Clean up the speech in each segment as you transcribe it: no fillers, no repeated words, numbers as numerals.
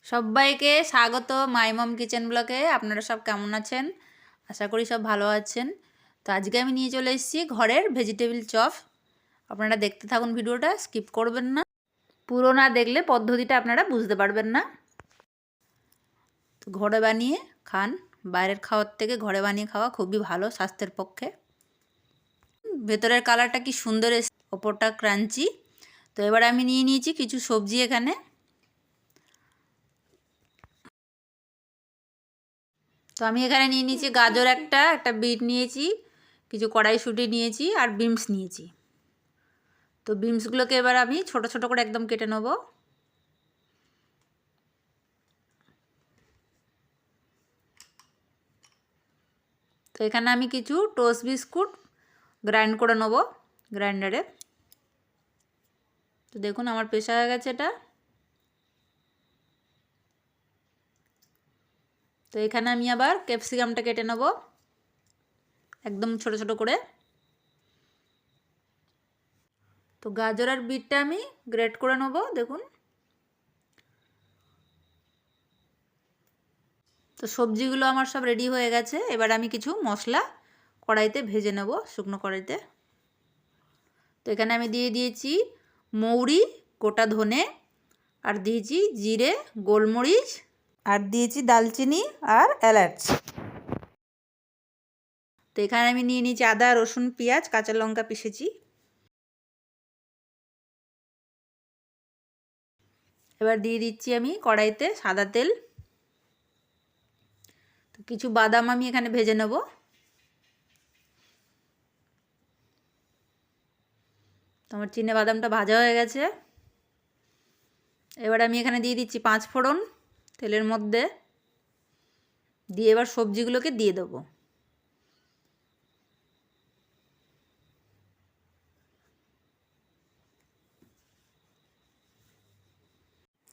সবাইকে স্বাগত মাই মম কিচেন ব্লগে। আপনারা সব কেমন আছেন? আশা করি সব ভালো আছেন। তো আজকে আমি নিয়ে চলে এসেছি ঘরের ভেজিটেবিল চপ। আপনারা দেখতে থাকুন, ভিডিওটা স্কিপ করবেন না। পুরো না দেখলে পদ্ধতিটা আপনারা বুঝতে পারবেন না। তো ঘরে বানিয়ে খান, বাইরের খাওয়ার থেকে ঘরে বানিয়ে খাওয়া খুবই ভালো স্বাস্থ্যের পক্ষে। ভেতরের কালারটা কি সুন্দর এসেছে, ওপরটা ক্রাঞ্চি। তো এবার আমি নিয়ে নিয়েছি কিছু সবজি এখানে। তো আমি এখানে নিয়ে নিয়েছি গাজর একটা বিট নিয়েছি, কিছু কড়াইশুঁটি নিয়েছি আর বিনস নিয়েছি। তো বিনসগুলোকে এবার আমি ছোট ছোট করে একদম কেটে নেব। তো এখানে আমি কিছু টোস্ট বিস্কুট গ্রাইন্ড করে নেব গ্রাইন্ডারে। তো দেখুন আমার পেশা হয়ে গেছে এটা। তো এখানে আমি আবার ক্যাপসিকামটা কেটে নেব একদম ছোট ছোট করে। তো গাজর আর বিটটা আমি গ্রেট করে নেব দেখুন। তো সবজিগুলো আমার সব রেডি হয়ে গেছে। এবার আমি কিছু মশলা কড়াইতে ভেজে নেব, শুকনো কড়াইতে। তো এখানে আমি দিয়ে দিয়েছি মৌরি, গোটা ধনে, আর দিয়েছি জিরে, গোলমরিচ, আর দিয়েছি দালচিনি আর এলাচ। তো এখানে আমি নিয়ে নিয়েছি আদা, রসুন, পেঁয়াজ, কাঁচা লঙ্কা পিষেছি। এবার দিয়ে দিচ্ছি আমি কড়াইতে সাদা তেল। তো কিছু বাদাম আমি এখানে ভেজে নেব। আমার চিনে বাদামটা ভাজা হয়ে গেছে। এবার আমি এখানে দিয়ে দিচ্ছি 5 ফোড়ন তেলের মধ্যে দিয়ে এবার সবজিগুলোকে দিয়ে দেবো।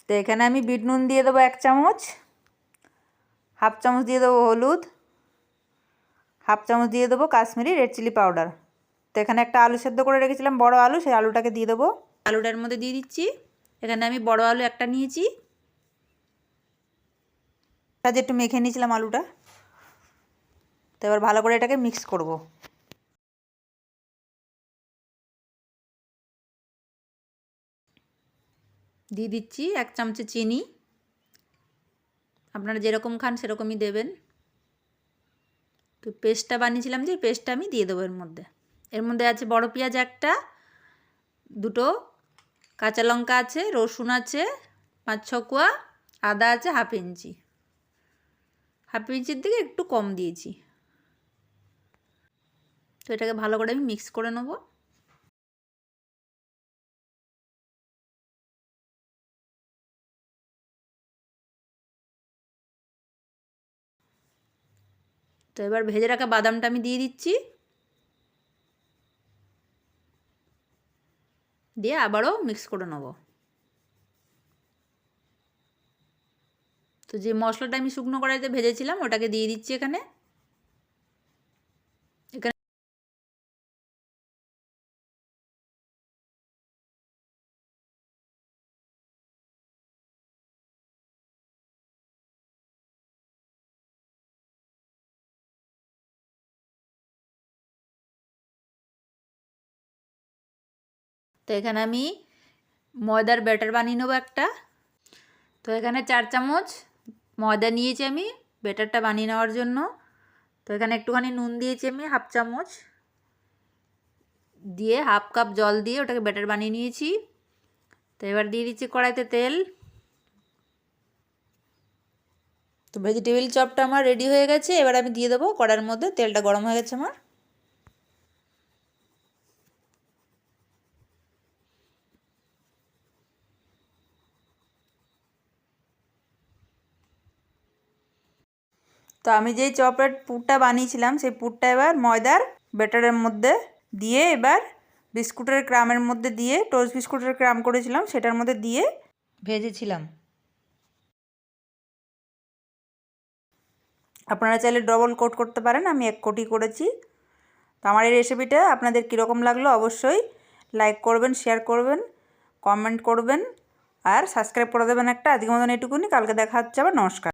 তো এখানে আমি বিট নুন দিয়ে দেবো 1 চামচ, হাফ চামচ দিয়ে দেবো হলুদ, হাফ চামচ দিয়ে দেবো কাশ্মীরি রেড চিলি পাউডার। তো এখানে একটা আলু সেদ্ধ করে রেখেছিলাম, বড় আলু, সেই আলুটাকে দিয়ে দেবো। আলুটার মধ্যে দিয়ে দিচ্ছি। এখানে আমি বড় আলু একটা নিয়েছি, যে একটু মেখে নিয়েছিলাম আলুটা। তো এবার ভালো করে এটাকে মিক্স করব। দিয়ে দিচ্ছি 1 চামচে চিনি, আপনারা যেরকম খান সেরকমই দেবেন। তো পেস্টটা বানিয়েছিলাম, যে পেস্টটা আমি দিয়ে দেবো এর মধ্যে। এর মধ্যে আছে বড় পেঁয়াজ একটা, দুটো কাঁচা লঙ্কা আছে, রসুন আছে 5-6 কোয়া, আদা আছে হাফ ইঞ্চির দিকে একটু কম দিয়েছি। তো এটাকে ভালো করে আমি মিক্স করে নেব। তো এবার ভেজে রাখা বাদামটা আমি দিয়ে দিচ্ছি, দিয়ে আবারও মিক্স করে নেব। তো যে মশলাটা আমি শুকনো কড়াইতে ভেজেছিলাম ওটাকে দিয়ে দিচ্ছি এখানে। তো এখানে আমি ময়দার ব্যাটার বানিয়ে নেবো একটা। তো এখানে 4 চামচ ময়দা নিয়েছি আমি ব্যাটারটা বানিয়ে নেওয়ার জন্য। তো এখানে একটুখানি নুন দিয়েছি আমি হাফ চামচ, দিয়ে হাফ কাপ জল দিয়ে ওটাকে ব্যাটার বানিয়ে নিয়েছি। তো এবার দিয়ে দিচ্ছি কড়াইতে তেল। তো ভেজিটেবিল চপটা আমার রেডি হয়ে গেছে। এবার আমি দিয়ে দেবো কড়াইয়ের মধ্যে। তেলটা গরম হয়ে গেছে আমার। তো আমি যেই চপের পুরটা বানিয়েছিলাম সেই পুরটা এবার ময়দার ব্যাটারের মধ্যে দিয়ে, এবার বিস্কুটের ক্রামের মধ্যে দিয়ে, টোস্ট বিস্কুটের ক্রাম করেছিলাম সেটার মধ্যে দিয়ে ভেজেছিলাম। আপনারা চাইলে ডবল কোট করতে পারেন, আমি 1 কোটই করেছি। তো আমার এই রেসিপিটা আপনাদের কীরকম লাগলো অবশ্যই লাইক করবেন, শেয়ার করবেন, কমেন্ট করবেন। আর সাবস্ক্রাইব করে দেবেন একটা। আজকের মতন এটুকুনি, কালকে দেখা হচ্ছে আবার। নমস্কার।